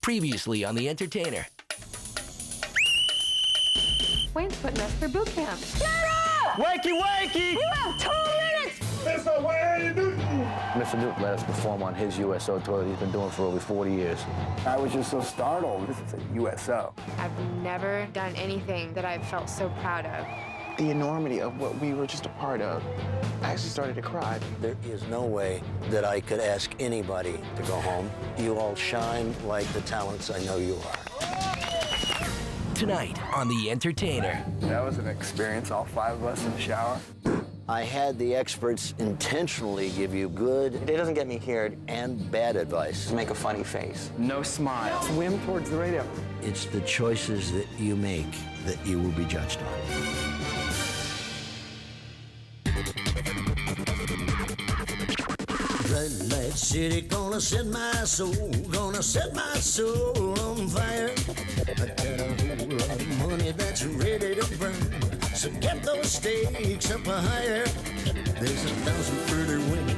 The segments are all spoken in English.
Previously on The Entertainer. Wayne's putting us through boot camp. Wakey, wakey! You have 2 minutes! Mr. Wayne Newton! Mr. Newton let us perform on his USO tour that he's been doing for over 40 years. I was just so startled. This is a USO. I've never done anything that I've felt so proud of. The enormity of what we were just a part of. I actually started to cry. There is no way that I could ask anybody to go home. You all shine like the talents I know you are. Tonight on The Entertainer. That was an experience, all 5 of us in the shower. I had the experts intentionally give you good It doesn't get me here and bad advice. to make a funny face. No smile. Swim towards the radio. It's the choices that you make that you will be judged on. Red light city, gonna set my soul on fire. I got a whole lot of money that's ready to burn, so get those stakes up higher. There's 1,000 pretty women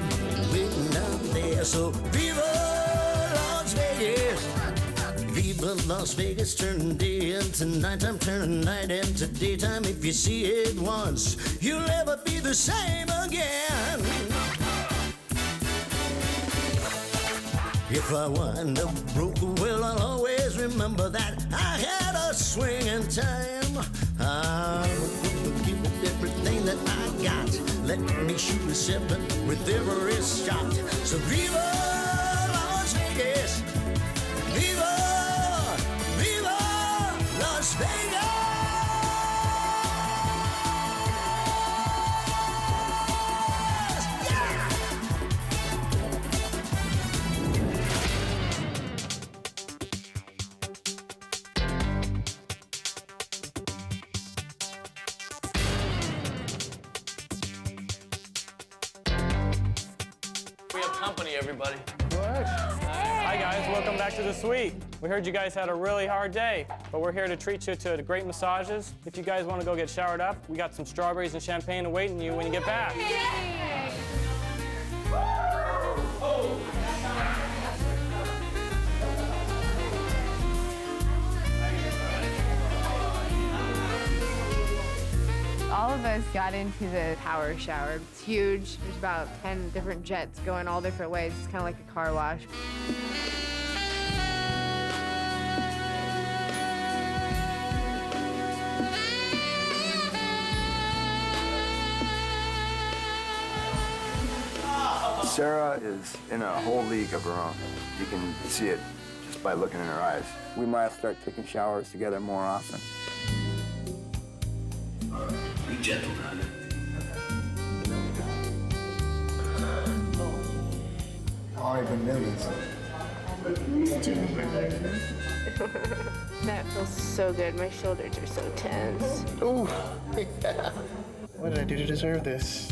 waiting out there, so viva Las Vegas! Viva Las Vegas, turn day into nighttime, turn night into daytime. If you see it once, you'll never be the same again. If I wind up broke, well, I'll always remember that I had a swinging time. I'll give it everything that I got. Let me shoot a 7 with every shot. So viva Las Vegas! Viva! Viva Las Vegas! We have company, everybody. Hi, guys. Welcome back to the suite. We heard you guys had a really hard day, but we're here to treat you to great massages. If you guys want to go get showered up, we got some strawberries and champagne awaiting you when you get back. All of us got into the power shower. It's huge. There's about 10 different jets going all different ways. It's kind of like a car wash. Sarah is in a whole league of her own. You can see it just by looking in her eyes. We might start taking showers together more often. Be gentle, man. That feels so good. My shoulders are so tense. Ooh, yeah. What did I do to deserve this?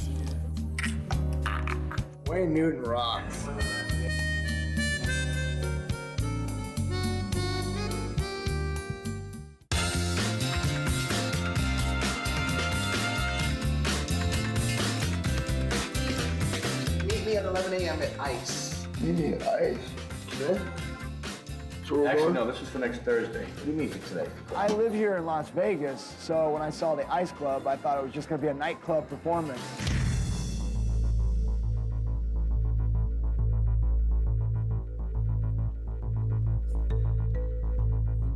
Wayne Newton rocks. Meet me at 11 a.m. at ICE. Yeah, ice. Yeah? Actually, no, this is for next Thursday. What do you mean for today? I live here in Las Vegas, so when I saw the Ice Club, I thought it was just going to be a nightclub performance.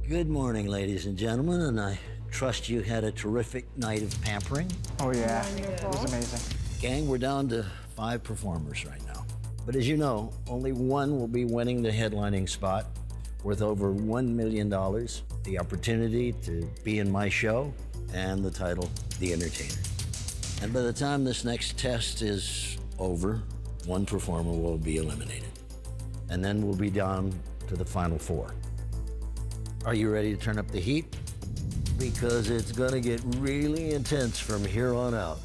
Good morning, ladies and gentlemen, and I trust you had a terrific night of pampering. Oh, yeah. It was amazing. Gang, we're down to 5 performers right now. But as you know, only one will be winning the headlining spot, worth over $1 million, the opportunity to be in my show, and the title, The Entertainer. And by the time this next test is over, 1 performer will be eliminated. And then we'll be down to the final 4. Are you ready to turn up the heat? Because it's gonna get really intense from here on out.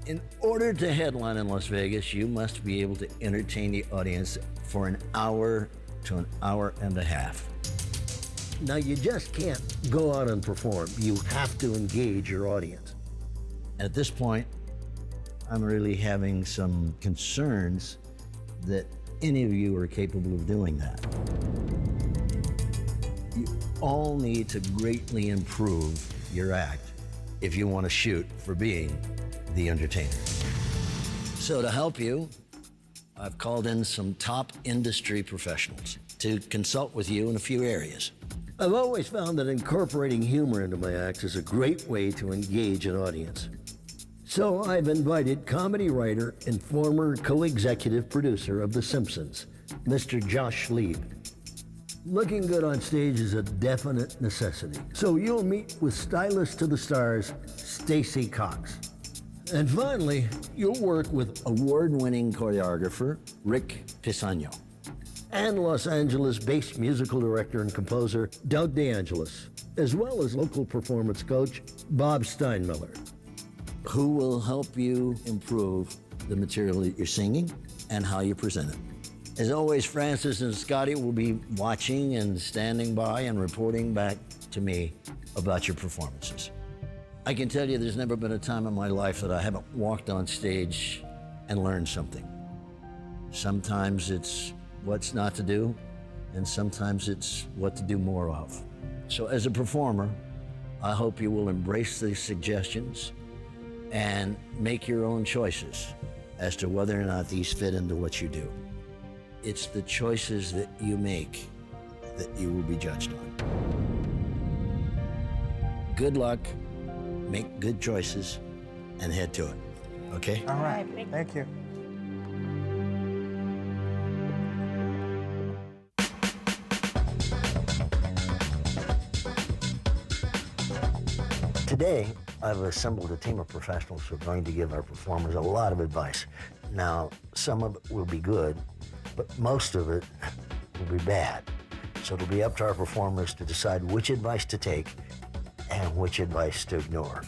In order to headline in Las Vegas, you must be able to entertain the audience for an hour to an hour and a half. Now, you just can't go out and perform. You have to engage your audience. At this point, I'm really having some concerns that any of you are capable of doing that. all need to greatly improve your act if you want to shoot for being the entertainer. So to help you, I've called in some top industry professionals to consult with you in a few areas. I've always found that incorporating humor into my acts is a great way to engage an audience. So I've invited comedy writer and former co-executive producer of The Simpsons, Mr. Josh Lieb. Looking good on stage is a definite necessity. So you'll meet with stylist to the stars, Stacy Cox. And finally, you'll work with award-winning choreographer, Rick Pisano, and Los Angeles-based musical director and composer, Doug DeAngelis, as well as local performance coach, Bob Steinmiller, who will help you improve the material that you're singing and how you present it. As always, Francis and Scotty will be watching and standing by and reporting back to me about your performances. I can tell you there's never been a time in my life that I haven't walked on stage and learned something. Sometimes it's what's not to do, and sometimes it's what to do more of. So as a performer, I hope you will embrace these suggestions and make your own choices as to whether or not these fit into what you do. It's the choices that you make that you will be judged on. Good luck, make good choices, and head to it, okay? All right, thank you. Today, I've assembled a team of professionals who are going to give our performers a lot of advice. Now, some of it will be good, but most of it will be bad. So it'll be up to our performers to decide which advice to take and which advice to ignore.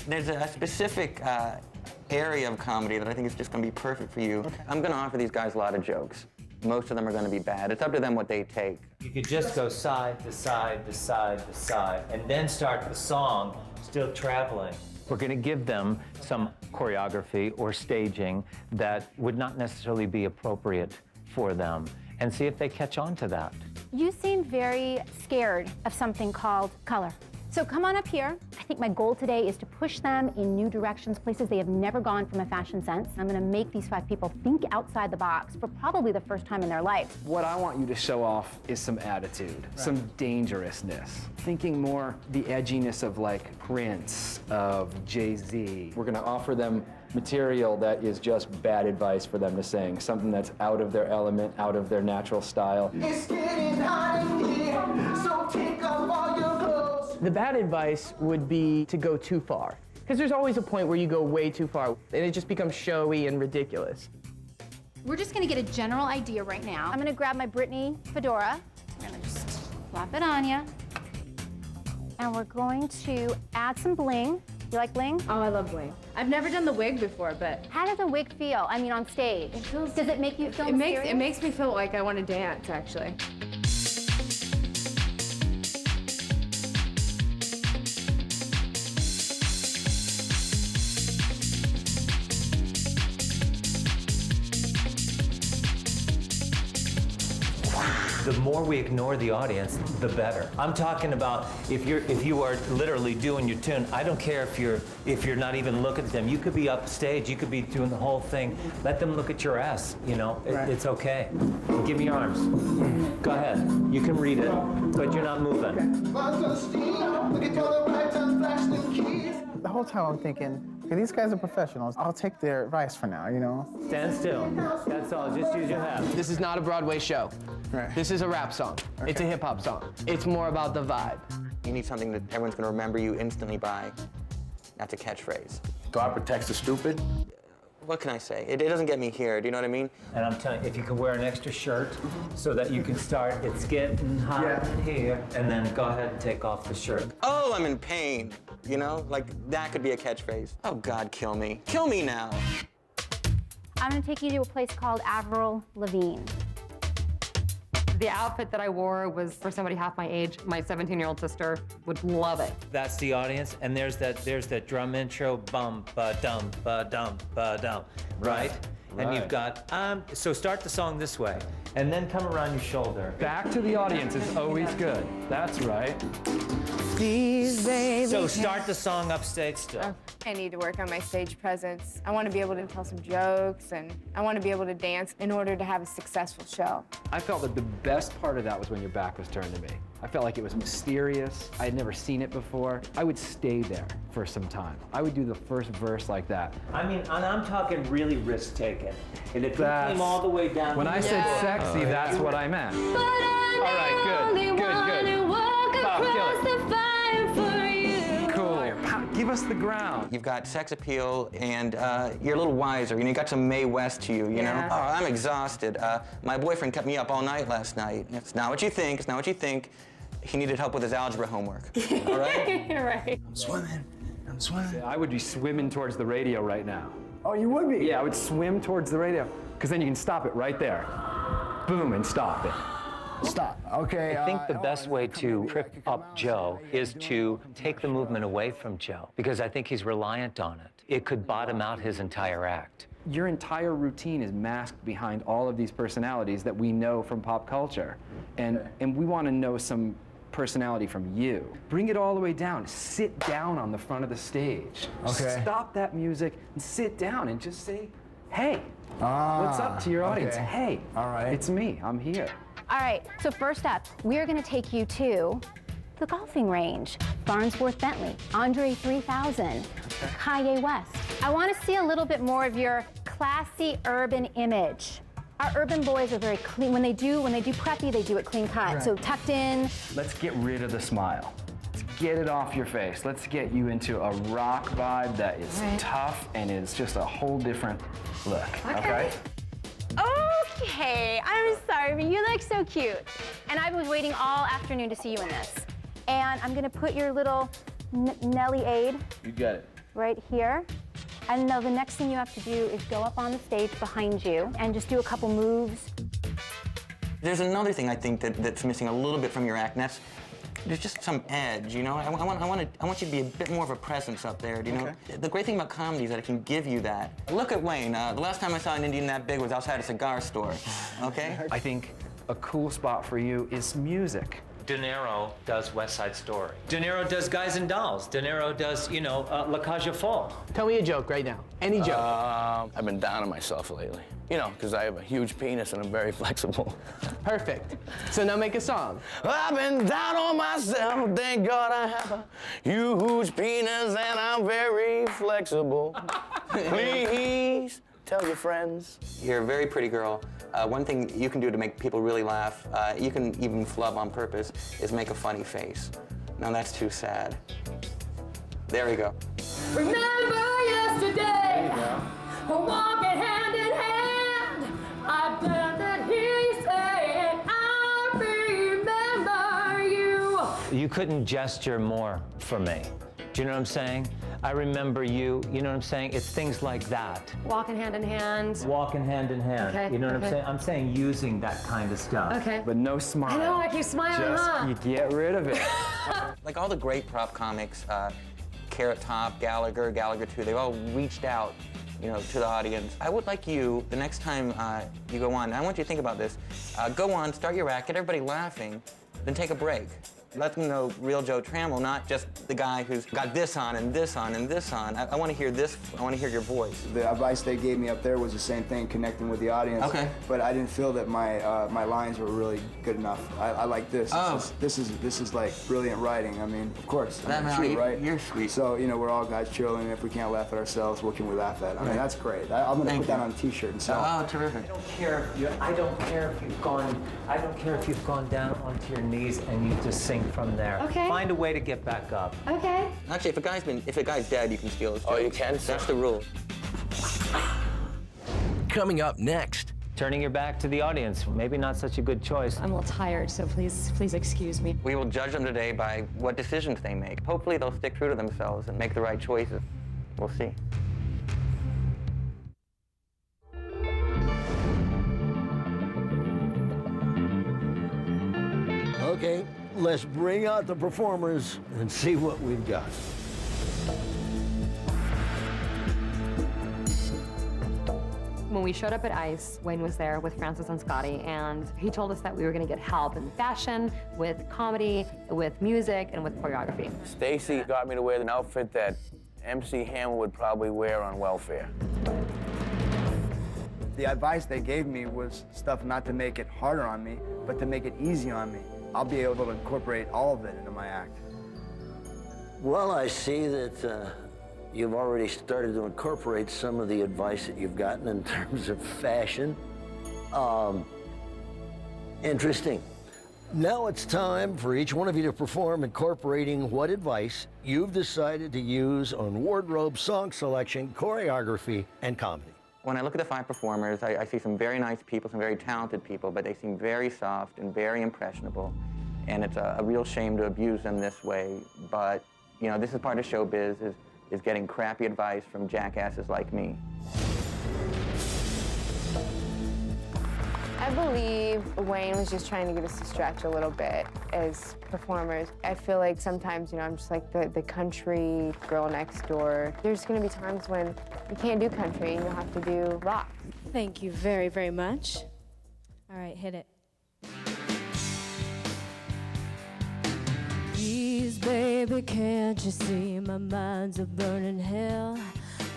There's a specific area of comedy that I think is just going to be perfect for you. Okay. I'm going to offer these guys a lot of jokes. Most of them are going to be bad. It's up to them what they take. You could just go side to side to side to side, and then start the song still traveling. We're going to give them some choreography or staging that would not necessarily be appropriate for them, and see if they catch on to that. You seem very scared of something called color. So come on up here. I think my goal today is to push them in new directions, places they have never gone from a fashion sense. I'm gonna make these 5 people think outside the box for probably the first time in their life. What I want you to show off is some attitude, some dangerousness. Thinking more the edginess of like Prince, of Jay-Z. We're gonna offer them material that is just bad advice for them to sing, something that's out of their element, out of their natural style. It's getting hot in here, so take off all your clothes. The bad advice would be to go too far, because there's always a point where you go way too far, and it just becomes showy and ridiculous. We're just gonna get a general idea right now. I'm gonna grab my Britney fedora. I'm gonna just slap it on you. And we're going to add some bling. You like bling? Oh, I love bling. I've never done the wig before, but how does a wig feel? I mean, on stage. It feels. Does it make you feel It makes me feel like I want to dance, actually. The more we ignore the audience, the better. I'm talking about if you are literally doing your tune. I don't care if you're not even looking at them. You could be upstage. You could be doing the whole thing. Let them look at your ass. You know, it's okay. Give me your arms. Go ahead. You can read it, but you're not moving. The whole time I'm thinking, okay, these guys are professionals. I'll take their advice for now, you know? Stand still. That's all. Just use your hands. This is not a Broadway show. Right. This is a rap song. Okay. It's a hip-hop song. It's more about the vibe. You need something that everyone's going to remember you instantly by. That's a catchphrase. God protects the stupid. What can I say? It doesn't get me here, do you know what I mean? And I'm telling you, if you can wear an extra shirt so that you can start, it's getting hot here, and then go ahead and take off the shirt. Oh, I'm in pain. You know, like that could be a catchphrase. Oh God, kill me. Kill me now. I'm gonna take you to a place called Avril Lavigne. The outfit that I wore was for somebody half my age. My 17-year-old sister would love it. That's the audience, and there's that drum intro, bum ba dum ba dum ba dum, right? And you've got so start the song this way, and then come around your shoulder. Back to the audience is always good. That's right. So start the song upstage still. I need to work on my stage presence. I want to be able to tell some jokes, and I want to be able to dance in order to have a successful show. I felt that the best part of that was when your back was turned to me. I felt like it was mysterious. I had never seen it before. I would stay there for some time. I would do the first verse like that. I mean, and I'm talking really risk-taking. And if you came all the way down... When I said sexy, that's what I meant. All right, good, good. Kill it. Cool. Give us the ground. You've got sex appeal, and you're a little wiser. You know, you got some Mae West to you, you know? Oh, I'm exhausted. My boyfriend kept me up all night last night. It's not what you think. It's not what you think. He needed help with his algebra homework. All right? You're right. I'm swimming. I'm swimming. I would be swimming towards the radio right now. Oh, you would be? Yeah, I would swim towards the radio, because then you can stop it right there. Boom, and stop it. Stop. Okay. I think the best way to trip up Joe is to take the movement away from Joe, because I think he's reliant on it. It could bottom out his entire act. Your entire routine is masked behind all of these personalities that we know from pop culture. And we want to know some personality from you. Bring it all the way down. Sit down on the front of the stage. Okay. Stop that music and sit down and just say, hey, what's up to your audience? Okay. Hey, all right. It's me. I'm here. All right, so first up, we're gonna take you to the golfing range. Farnsworth Bentley, Andre 3000, Kanye West. I wanna see a little bit more of your classy urban image. Our urban boys are very clean. When they do preppy, they do it clean cut. Right. So tucked in. Let's get rid of the smile. Let's get it off your face. Let's get you into a rock vibe that is tough and is just a whole different look, okay? Okay, I'm sorry, but you look so cute. And I was waiting all afternoon to see you in this. And I'm gonna put your little Nelly aid You got it. right here. And now the next thing you have to do is go up on the stage behind you and just do a couple moves. There's another thing I think that's missing a little bit from your act, and that's there's just some edge, you know? I want you to be a bit more of a presence up there, do you know? The great thing about comedy is that it can give you that. Look at Wayne. The last time I saw an Indian that big was outside a cigar store, okay? I think a cool spot for you is music. De Niro does West Side Story. De Niro does Guys and Dolls. De Niro does, you know, La Cage aux Folles. Tell me a joke right now. Any joke. I've been down on myself lately. You know, because I have a huge penis and I'm very flexible. Perfect. So now make a song. I've been down on myself, thank God I have a huge penis and I'm very flexible. Please tell your friends. You're a very pretty girl. One thing you can do to make people really laugh, you can even flub on purpose, is make a funny face. Now that's too sad. There we go. Remember yesterday, we're walking hand in hand. I bet that he said, I remember you. You couldn't gesture more for me. Do you know what I'm saying? I remember you, you know what I'm saying? It's things like that. Walking hand in hand. Walking hand in hand. Okay, You know what okay. I'm saying? I'm saying using that kind of stuff. Okay. But no smile. I know, I keep smiling, Just huh? you get rid of it. Like all the great prop comics, Carrot Top, Gallagher 2, they've all reached out, you know, to the audience. I would like you, the next time you go on, I want you to think about this. Go on, start your act, get everybody laughing, then take a break. Let them know real Joe Trammell, not just the guy who's got this on and this on and this on. I want to hear this, I want to hear your voice. The advice they gave me up there was the same thing, connecting with the audience. Okay. But I didn't feel that my lines were really good enough. I like this. This is like brilliant writing. I mean, of course. I mean, it's true, right? You're sweet. So, you know, we're all guys chilling. If we can't laugh at ourselves, what can we laugh at? I mean, that's great. I'm gonna put that on a T-shirt and sell it. Oh, terrific. I don't care if you've gone down onto your knees and you just sink from there. Okay. Find a way to get back up. Okay. Actually, if a guy's dead, you can steal his jokes. Oh, you can? That's the rule. Coming up next. Turning your back to the audience, maybe not such a good choice. I'm a little tired, so please excuse me. We will judge them today by what decisions they make. Hopefully they'll stick true to themselves and make the right choices. We'll see. Okay, let's bring out the performers and see what we've got. When we showed up at ICE, Wayne was there with Francis and Scotty, and he told us that we were gonna get help in fashion, with comedy, with music, and with choreography. Stacy got me to wear an outfit that MC Hammer would probably wear on welfare. The advice they gave me was stuff not to make it harder on me, but to make it easy on me. I'll be able to incorporate all of it into my act. Well, I see that you've already started to incorporate some of the advice that you've gotten in terms of fashion. Interesting. Now it's time for each one of you to perform incorporating what advice you've decided to use on wardrobe, song selection, choreography, and comedy. When I look at the 5 performers, I see some very nice people, some very talented people, but they seem very soft and very impressionable. And it's a real shame to abuse them this way. But, you know, this is part of showbiz, is getting crappy advice from jackasses like me. I believe Wayne was just trying to get us to stretch a little bit as performers. I feel like sometimes, you know, I'm just like the country girl next door. There's gonna be times when you can't do country and you'll have to do rock. Thank you very, very much. All right, hit it. Please, baby, can't you see my mind's a burning hell?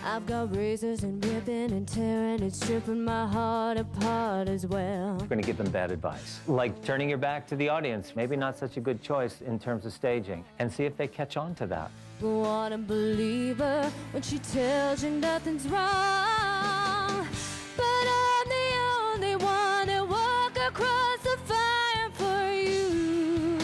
I've got razors and ripping and tearing, it's stripping my heart apart as well. We're going to give them bad advice. Like turning your back to the audience, maybe not such a good choice in terms of staging, and see if they catch on to that. Go on and believe her when she tells you nothing's wrong. But I'm the only one that walk across the fire for you.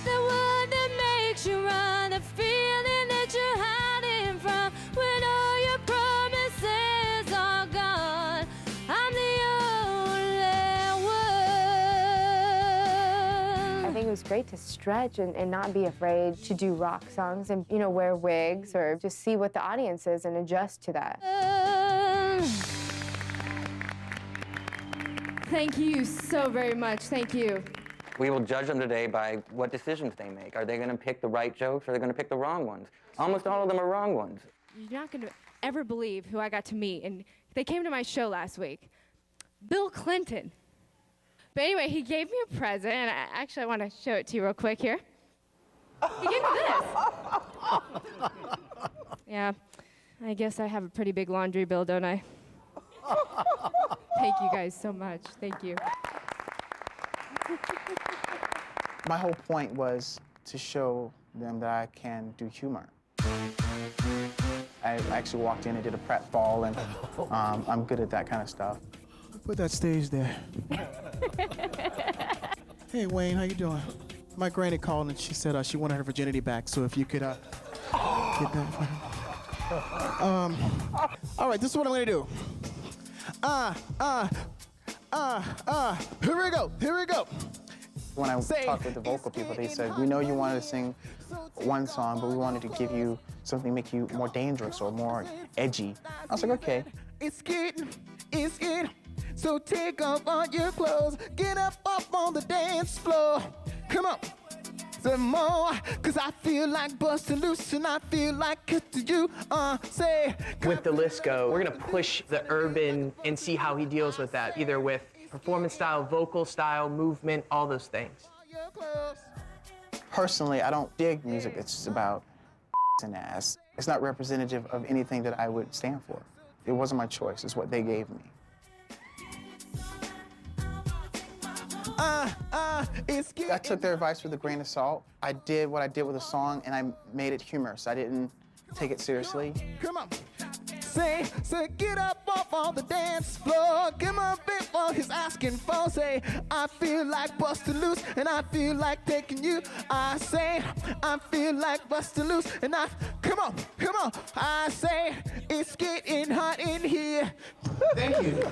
The one that makes you run, the feeling that you're hiding from when all your promises are gone. I'm the only one. I think it was great to stretch and not be afraid to do rock songs and, you know, wear wigs or just see what the audience is and adjust to that. Thank you so very much. Thank you. We will judge them today by what decisions they make. Are they going to pick the right jokes, or are they going to pick the wrong ones? Almost all of them are wrong ones. You're not going to ever believe who I got to meet, and they came to my show last week. Bill Clinton. But anyway, he gave me a present, and I want to show it to you real quick here. He gave me this. Yeah, I guess I have a pretty big laundry bill, don't I? Thank you guys so much. Thank you. My whole point was to show them that I can do humor. I actually walked in and did a pratfall, and I'm good at that kind of stuff. Put that stage there. Hey, Wayne, how you doing? My granny called and she said she wanted her virginity back, so if you could get that for her. All right, this is what I'm gonna do. Here we go, here we go. When I talked with the vocal people, they said, we know you wanted to sing one song, but we wanted to give you something make you more dangerous or more edgy. I was like, okay. It's getting, so take off all your clothes, get up on the dance floor. Come on, some more, cause I feel like busting loose and I feel like it to you, say. With the Lisco, we're gonna push the urban and see how he deals with that, either with performance style, vocal style, movement, all those things. Personally, I don't dig music that's just about and ass. It's not representative of anything that I would stand for. It wasn't my choice, it's what they gave me. I took their advice with a grain of salt. I did what I did with a song, and I made it humorous. I didn't take it seriously. Come on. Say, get up off on the dance floor. Give him a bit what he's asking for. Say, I feel like busting loose and I feel like taking you. I say, I feel like busting loose and come on. I say, it's getting hot in here. Thank you.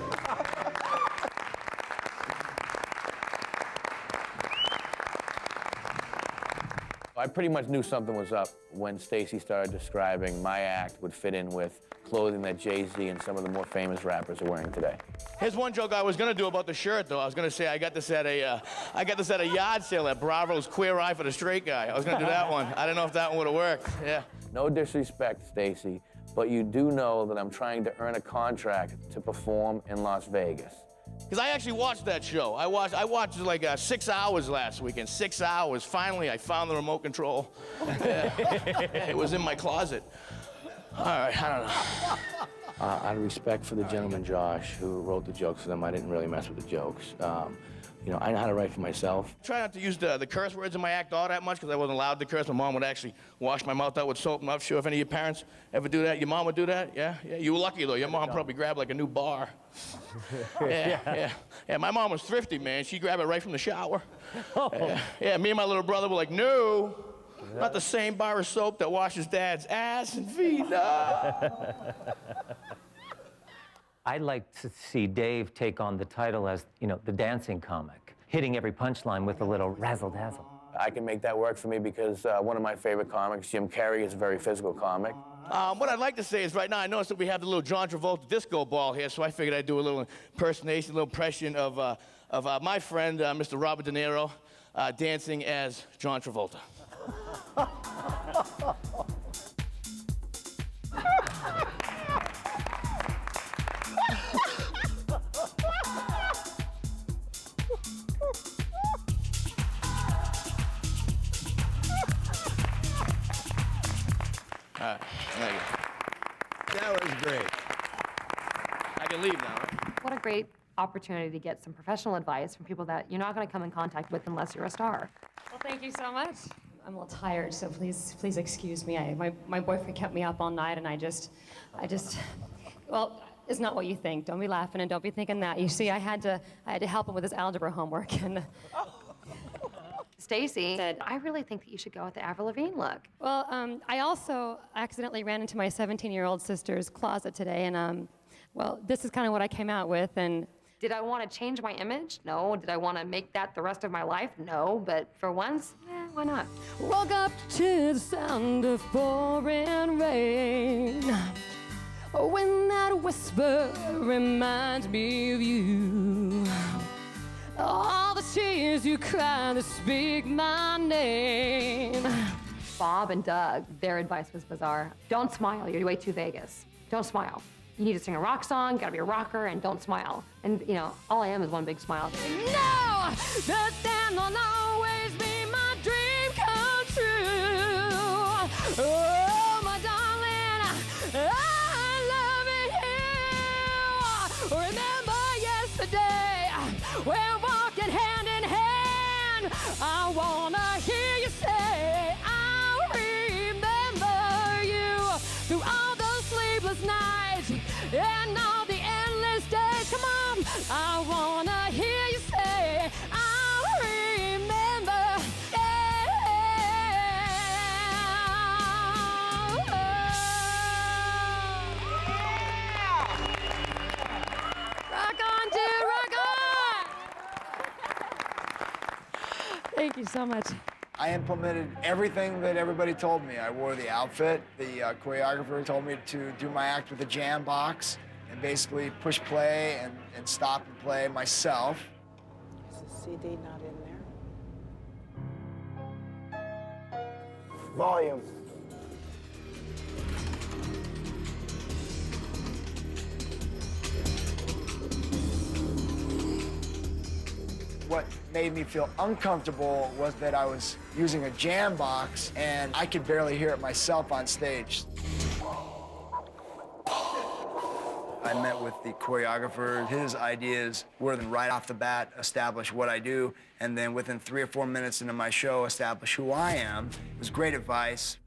I pretty much knew something was up when Stacy started describing my act would fit in with clothing that Jay-Z and some of the more famous rappers are wearing today. Here's one joke I was gonna do about the shirt, though. I was gonna say I got this at a yard sale at Bravo's Queer Eye for the Straight Guy. I was gonna do that one. I don't know if that one would've worked. Yeah. No disrespect, Stacy, but you do know that I'm trying to earn a contract to perform in Las Vegas. Because I actually watched that show. I watched like 6 hours last weekend. 6 hours. Finally, I found the remote control. It was in my closet. All right, I don't know. Out of respect for the gentleman Josh, who wrote the jokes for them, I didn't really mess with the jokes. You know, I know how to write for myself. Try not to use the curse words in my act all that much because I wasn't allowed to curse. My mom would actually wash my mouth out with soap. I'm not sure if any of your parents ever do that. Your mom would do that? Yeah? Yeah. You were lucky, though. Your mom probably grabbed like a new bar. Yeah, my mom was thrifty, man. She grabbed it right from the shower. Yeah, me and my little brother were like, no, not the same bar of soap that washes Dad's ass and feet. No. I'd like to see Dave take on the title as, you know, the dancing comic, hitting every punchline with a little razzle-dazzle. I can make that work for me because one of my favorite comics, Jim Carrey, is a very physical comic. What I'd like to say is right now, I noticed that we have the little John Travolta disco ball here, so I figured I'd do a little impersonation, a little impression of my friend, Mr. Robert De Niro, dancing as John Travolta. Thank you. That was great. I can leave now, right? What a great opportunity to get some professional advice from people that you're not going to come in contact with unless you're a star. Well, thank you so much. I'm a little tired, so please excuse me. My boyfriend kept me up all night, and I just, well, it's not what you think. Don't be laughing and don't be thinking that. You see, I had to help him with his algebra homework, and. Stacy said, I really think that you should go with the Avril Lavigne look. Well, I also accidentally ran into my 17-year-old sister's closet today, and well, this is kind of what I came out with, and. Did I want to change my image? No. Did I want to make that the rest of my life? No. But for once, why not? Woke up to the sound of pouring rain. When that whisper reminds me of you. All the tears you cry to speak my name. Bob and Doug, their advice was bizarre. Don't smile, you're way too Vegas. Don't smile. You need to sing a rock song, gotta be a rocker, and don't smile. And, you know, all I am is one big smile. No! That then will always be my dream come true. Oh, my darling, I love you. Remember yesterday, we're walking hand in hand. I wanna hear you say, I remember you through all those sleepless nights. And all the endless days, come on, I wanna hear you say, I remember, Rock on, dude, rock on! Thank you so much. I implemented everything that everybody told me. I wore the outfit. The choreographer told me to do my act with the jam box and basically push play and stop and play myself. Is the CD not in there? Volume. What made me feel uncomfortable was that I was using a jam box and I could barely hear it myself on stage. I met with the choreographer. His ideas were then right off the bat establish what I do, and then within 3 or 4 minutes into my show, establish who I am. It was great advice.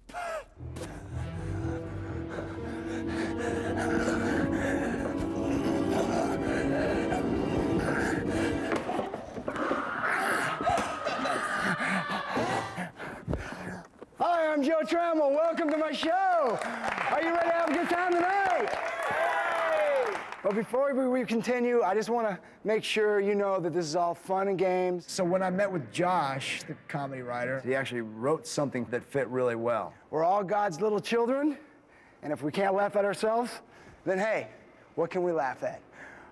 Hi, I'm Joe Trammell. Welcome to my show. Are you ready to have a good time tonight? But before we continue, I just want to make sure you know that this is all fun and games. So when I met with Josh, the comedy writer, he actually wrote something that fit really well. We're all God's little children, and if we can't laugh at ourselves, then hey, what can we laugh at?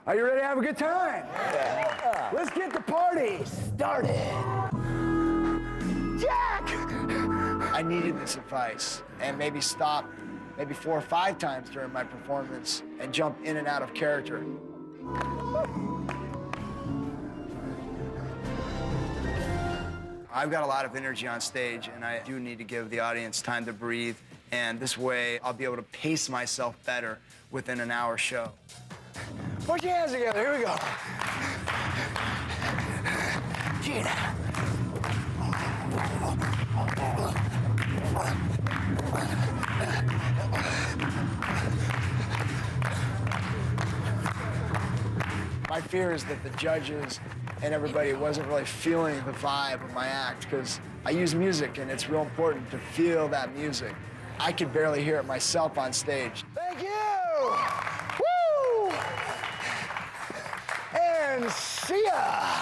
Are you ready to have a good time? Yeah. Let's get the party started. Jack! I needed this advice, and maybe stop maybe 4 or 5 times during my performance and jump in and out of character. I've got a lot of energy on stage, and I do need to give the audience time to breathe, and this way I'll be able to pace myself better within an hour show. Put your hands together, here we go. Gina. My fear is that the judges and everybody wasn't really feeling the vibe of my act, because I use music and it's real important to feel that music. I could barely hear it myself on stage. Thank you! Woo! And see ya!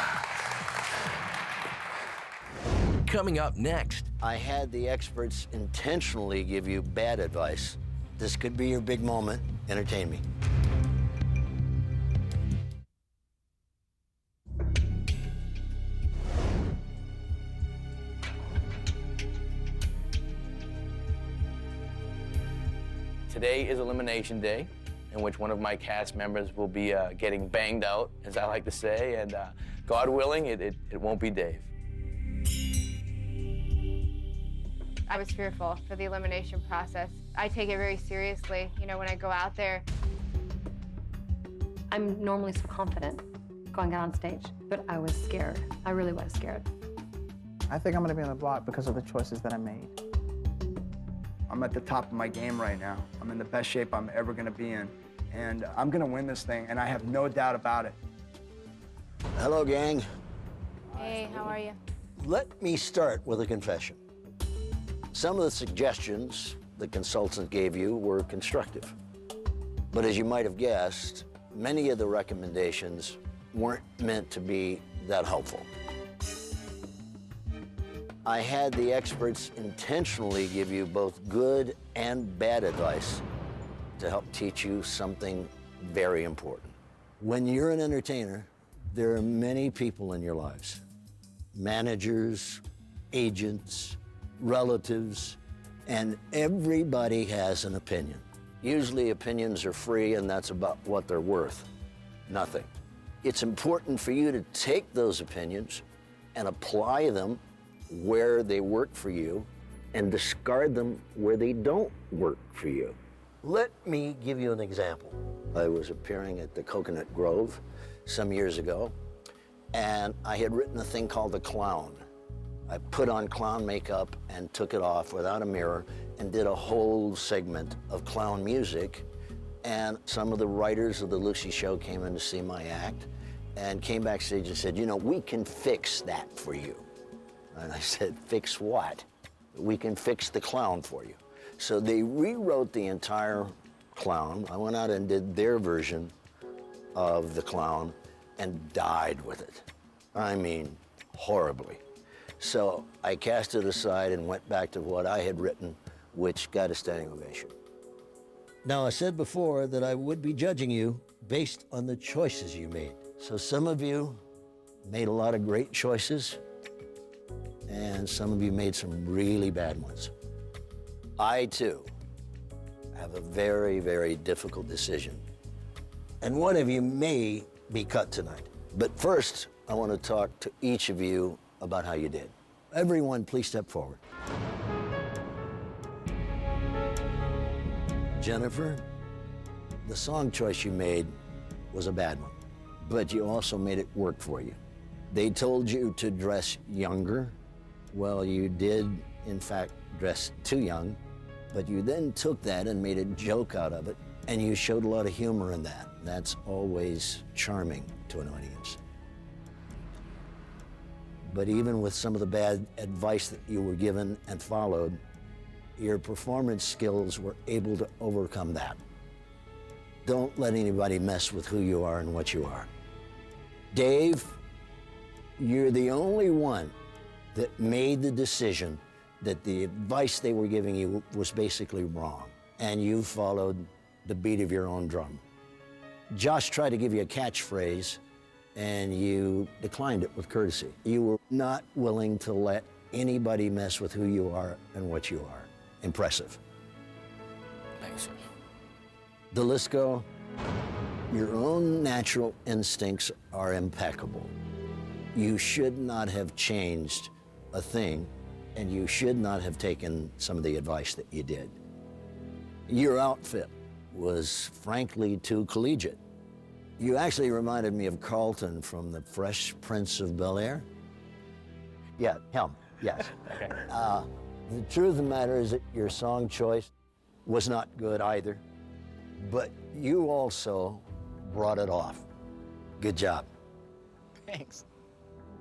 Coming up next. I had the experts intentionally give you bad advice. This could be your big moment. Entertain me. Today is Elimination Day, in which one of my cast members will be getting banged out, as I like to say, and God willing, it won't be Dave. I was fearful for the elimination process. I take it very seriously, you know, when I go out there. I'm normally so confident going out on stage, but I was scared. I really was scared. I think I'm gonna be on the block because of the choices that I made. I'm at the top of my game right now. I'm in the best shape I'm ever gonna be in. And I'm gonna win this thing, and I have no doubt about it. Hello, gang. Hey, how are you? Let me start with a confession. Some of the suggestions the consultant gave you were constructive. But as you might have guessed, many of the recommendations weren't meant to be that helpful. I had the experts intentionally give you both good and bad advice to help teach you something very important. When you're an entertainer, there are many people in your lives. Managers, agents, relatives, and everybody has an opinion. Usually opinions are free, and that's about what they're worth. Nothing. It's important for you to take those opinions and apply them where they work for you and discard them where they don't work for you. Let me give you an example. I was appearing at the Coconut Grove some years ago, and I had written a thing called The Clown. I put on clown makeup and took it off without a mirror and did a whole segment of clown music. And some of the writers of the Lucy Show came in to see my act and came backstage and said, you know, we can fix that for you. And I said, fix what? We can fix the clown for you. So they rewrote the entire clown. I went out and did their version of the clown and died with it. I mean, horribly. So I cast it aside and went back to what I had written, which got a standing ovation. Now, I said before that I would be judging you based on the choices you made. So some of you made a lot of great choices, and some of you made some really bad ones. I, too, have a very, very difficult decision. And one of you may be cut tonight. But first, I want to talk to each of you about how you did. Everyone, please step forward. Jennifer, the song choice you made was a bad one, but you also made it work for you. They told you to dress younger. Well, you did, in fact, dress too young, but you then took that and made a joke out of it, and you showed a lot of humor in that. That's always charming to an audience. But even with some of the bad advice that you were given and followed, your performance skills were able to overcome that. Don't let anybody mess with who you are and what you are. Dave, you're the only one that made the decision that the advice they were giving you was basically wrong, and you followed the beat of your own drum. Josh tried to give you a catchphrase, and you declined it with courtesy. You were not willing to let anybody mess with who you are and what you are. Impressive. Thanks. Delisco, your own natural instincts are impeccable. You should not have changed a thing, and you should not have taken some of the advice that you did. Your outfit was frankly too collegiate. You actually reminded me of Carlton from The Fresh Prince of Bel-Air. Yeah, him, yes. Okay. The truth of the matter is that your song choice was not good either, but you also brought it off. Good job. Thanks.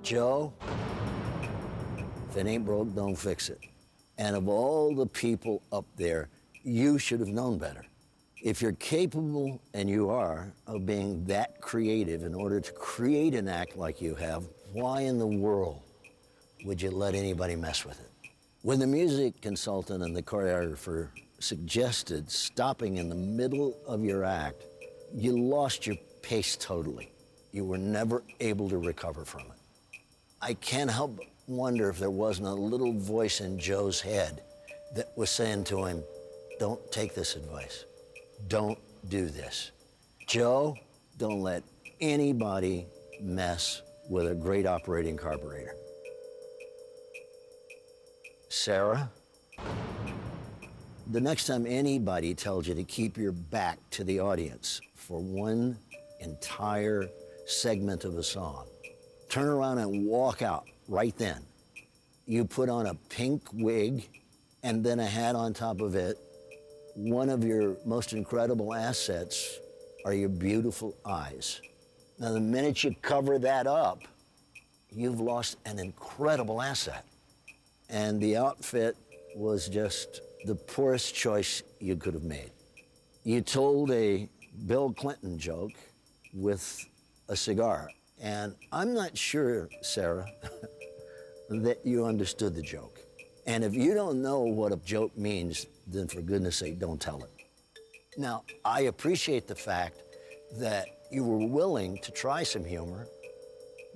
Joe, if it ain't broke, don't fix it. And of all the people up there, you should have known better. If you're capable, and you are, of being that creative in order to create an act like you have, why in the world would you let anybody mess with it? When the music consultant and the choreographer suggested stopping in the middle of your act, you lost your pace totally. You were never able to recover from it. I can't help but wonder if there wasn't a little voice in Joe's head that was saying to him, don't take this advice. Don't do this. Joe, don't let anybody mess with a great operating carburetor. Sarah, the next time anybody tells you to keep your back to the audience for one entire segment of a song, turn around and walk out right then. You put on a pink wig and then a hat on top of it. One of your most incredible assets are your beautiful eyes. Now, the minute you cover that up, you've lost an incredible asset. And the outfit was just the poorest choice you could have made. You told a Bill Clinton joke with a cigar. And I'm not sure, Sarah, that you understood the joke. And if you don't know what a joke means, then for goodness sake, don't tell it. Now, I appreciate the fact that you were willing to try some humor,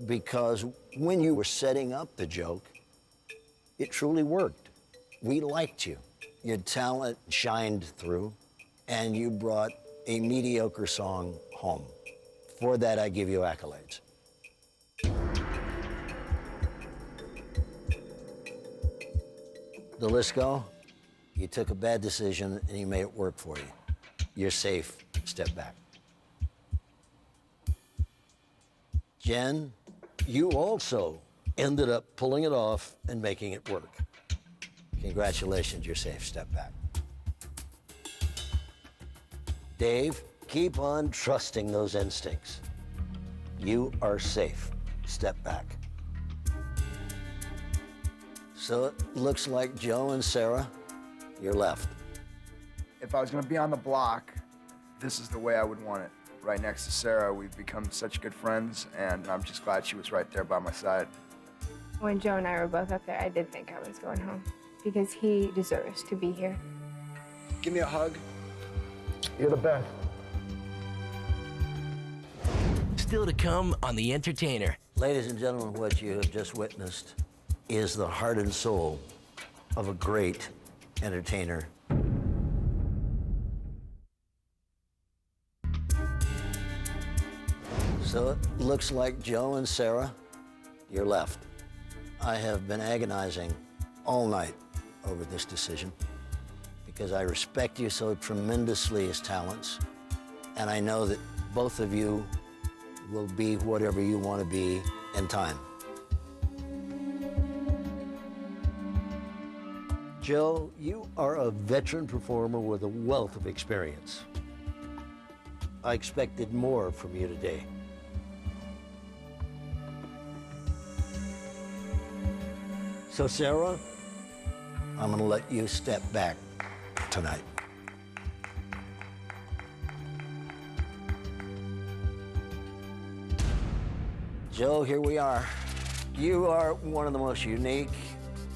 because when you were setting up the joke, it truly worked. We liked you. Your talent shined through, and you brought a mediocre song home. For that, I give you accolades. Delisco, you took a bad decision and you made it work for you. You're safe. Step back. Jen, you also ended up pulling it off and making it work. Congratulations, you're safe. Step back. Dave, keep on trusting those instincts. You are safe. Step back. So it looks like Joe and Sarah, you're left. If I was gonna be on the block, this is the way I would want it. Right next to Sarah, we've become such good friends, and I'm just glad she was right there by my side. When Joe and I were both up there, I did think I was going home because he deserves to be here. Give me a hug. You're the best. Still to come on The Entertainer. Ladies and gentlemen, what you have just witnessed is the heart and soul of a great entertainer. So it looks like Joe and Sarah, you're left. I have been agonizing all night over this decision because I respect you so tremendously as talents, and I know that both of you will be whatever you want to be in time. Joe, you are a veteran performer with a wealth of experience. I expected more from you today. So, Sarah, I'm gonna let you step back tonight. Joe, here we are. You are one of the most unique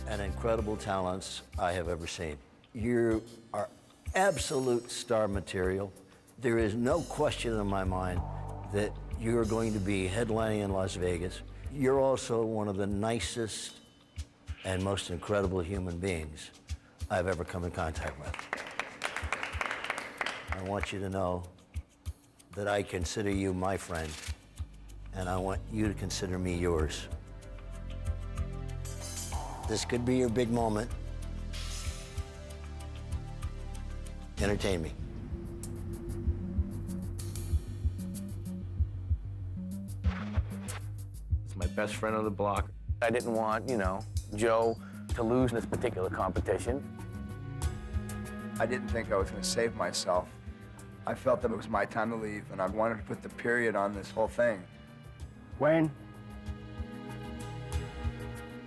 and incredible talents I have ever seen. You are absolute star material. There is no question in my mind that you're going to be headlining in Las Vegas. You're also one of the nicest and most incredible human beings I've ever come in contact with. I want you to know that I consider you my friend, and I want you to consider me yours. This could be your big moment. Entertain me. It's my best friend on the block. I didn't want, Joe to lose this particular competition. I didn't think I was going to save myself. I felt that it was my time to leave, and I wanted to put the period on this whole thing. Wayne,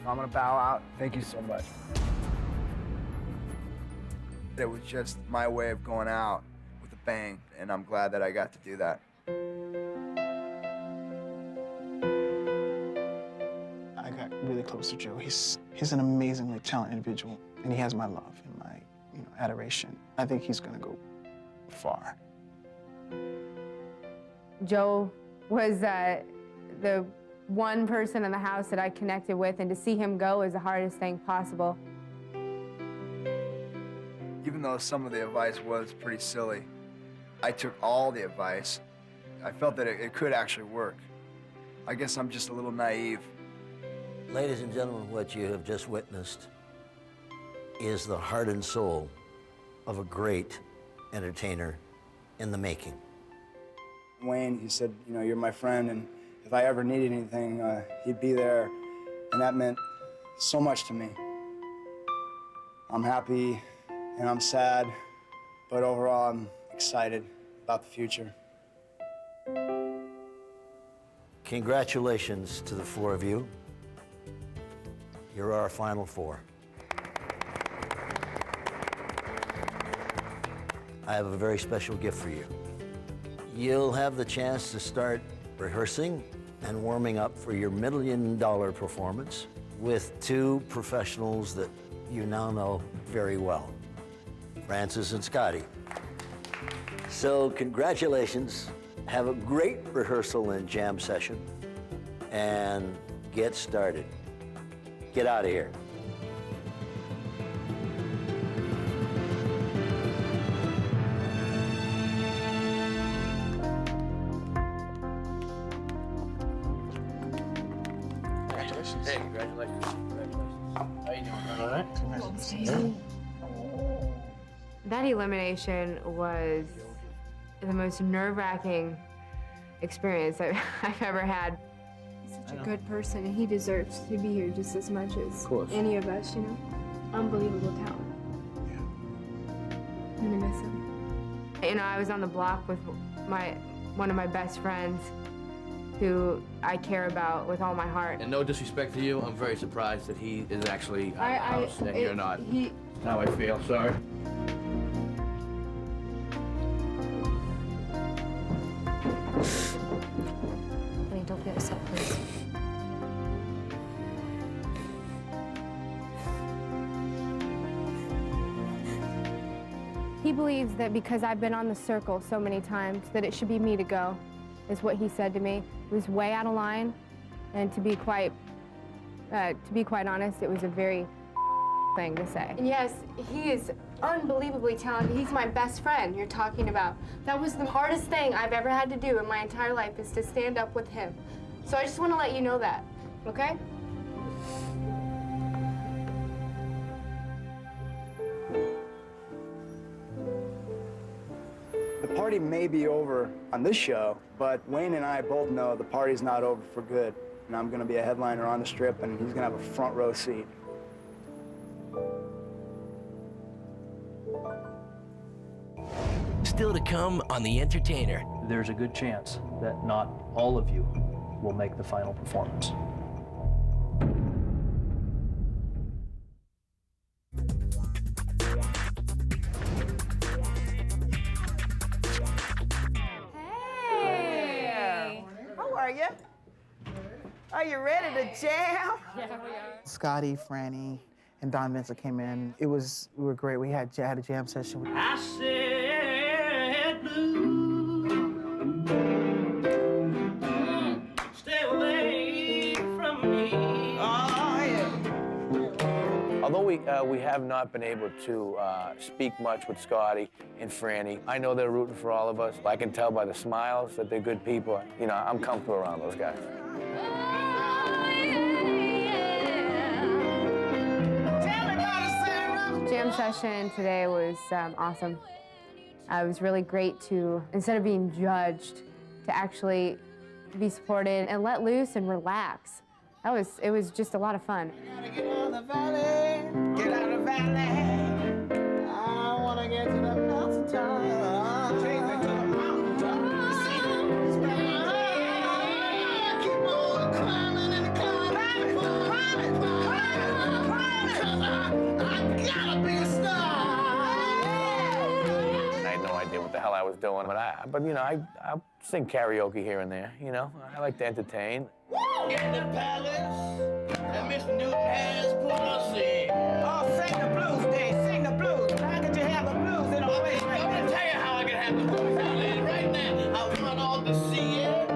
I'm gonna bow out. Thank you so much. It was just my way of going out with a bang, and I'm glad that I got to do that. I got really close to Joe. He's an amazingly talented individual, and he has my love and my adoration. I think he's gonna go far. Joe was the one person in the house that I connected with, and to see him go is the hardest thing possible. Even though some of the advice was pretty silly, I took all the advice. I felt that it could actually work. I guess I'm just a little naive. Ladies and gentlemen, what you have just witnessed is the heart and soul of a great entertainer in the making. Wayne, he said, you're my friend, and if I ever needed anything, he'd be there, and that meant so much to me. I'm happy and I'm sad, but overall I'm excited about the future. Congratulations to the four of you. You're our final four. I have a very special gift for you. You'll have the chance to start rehearsing and warming up for your $1 million performance with two professionals that you now know very well, Francis and Scotty. So congratulations. Have a great rehearsal and jam session, and get started. Get out of here. Congratulations. Hey, congratulations. How you doing? All right. Congratulations. That elimination was the most nerve-wracking experience I've ever had. He's such a good person, and he deserves to be here just as much as any of us, Unbelievable talent. I'm gonna miss him. I was on the block with one of my best friends who I care about with all my heart. And no disrespect to you, I'm very surprised that he is actually out of the house and you're not. How I feel, sorry. Honey, don't get upset, please. He believes that because I've been on the circle so many times that it should be me to go, is what he said to me. It was way out of line, and to be quite honest, it was a very thing to say. And yes, he is unbelievably talented. He's my best friend you're talking about. That was the hardest thing I've ever had to do in my entire life, is to stand up with him. So I just want to let you know that, okay? The party may be over on this show, but Wayne and I both know the party's not over for good. And I'm gonna be a headliner on the Strip, and he's gonna have a front row seat. Still to come on The Entertainer. There's a good chance that not all of you will make the final performance. Hey! How are you? Are you ready to jam? Scotty, Franny, and Don Vincent came in. We were great. We had a jam session. I said blue, stay away from me. Oh, yeah. Although we have not been able to speak much with Scotty and Franny, I know they're rooting for all of us. I can tell by the smiles that they're good people. You know, I'm comfortable around those guys. Jam session today was awesome. It was really great to, instead of being judged, to actually be supported and let loose and relax. It was just a lot of fun. Get out of the valley, get out of the valley. I wanna get to the mountaintop. Take me to the mountaintop. Keep on climbing and climbing, climbing, climbing, climbing. 'Cause I gotta be a star. I had no idea what the hell I was doing, but you know, I sing karaoke here and there. You know, I like to entertain. In the palace, and Mr. Newton has put us in. Oh, sing the blues, Dave, sing the blues. How could you have the blues in a place right now? I'm gonna tell you how I can have the blues, darling. Right now, I run off to see it.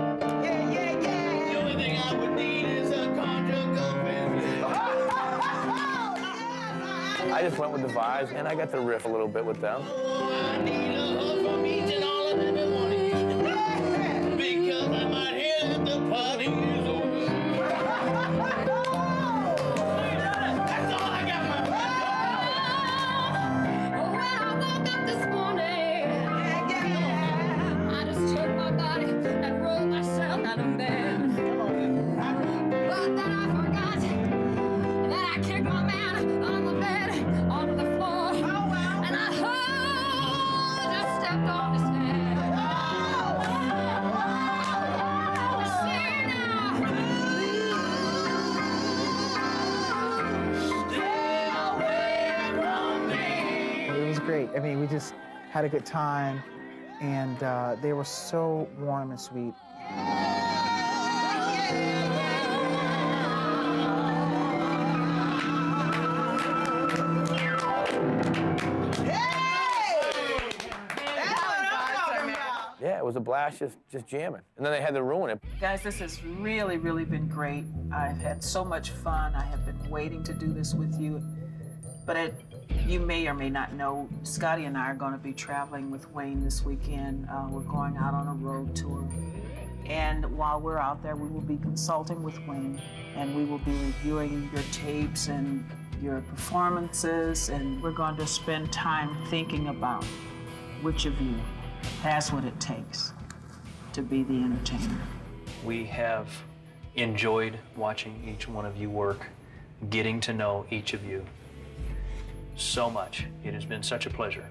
Yeah, yeah, yeah. The only thing I would need is a conjugal visit. I just went with the vibes, and I got to riff a little bit with them. I need a hug from each and all of them at once. Because I might hear that the party is over. That's all I got, my friend. When I woke up this morning, I just took my body and rolled myself out of bed. But then I forgot that I kicked my man on the bed, onto the floor, and I just stepped on his head. It was great. I mean, we just had a good time, and they were so warm and sweet. Yeah, it was a blast just jamming. And then they had to ruin it. Guys, this has really, really been great. I've had so much fun. I have been waiting to do this with you. But you may or may not know, Scotty and I are going to be traveling with Wayne this weekend. We're going out on a road tour. And while we're out there, we will be consulting with Wayne, and we will be reviewing your tapes and your performances, and we're going to spend time thinking about which of you has what it takes to be the entertainer. We have enjoyed watching each one of you work, getting to know each of you so much. It has been such a pleasure.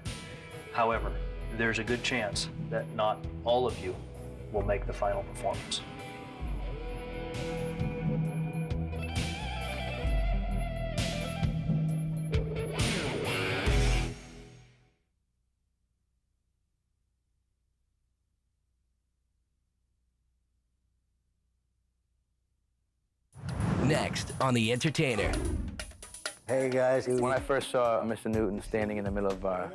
However, there's a good chance that not all of you will make the final performance. Next on The Entertainer. Hey guys, when I first saw Mr. Newton standing in the middle of our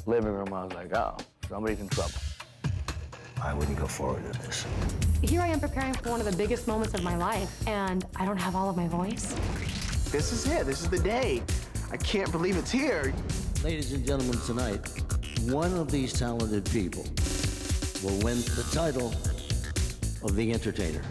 living room, I was like, oh, somebody's in trouble. I wouldn't go forward with this. Here I am preparing for one of the biggest moments of my life, and I don't have all of my voice. This is it. This is the day. I can't believe it's here. Ladies and gentlemen, tonight, one of these talented people will win the title of The Entertainer.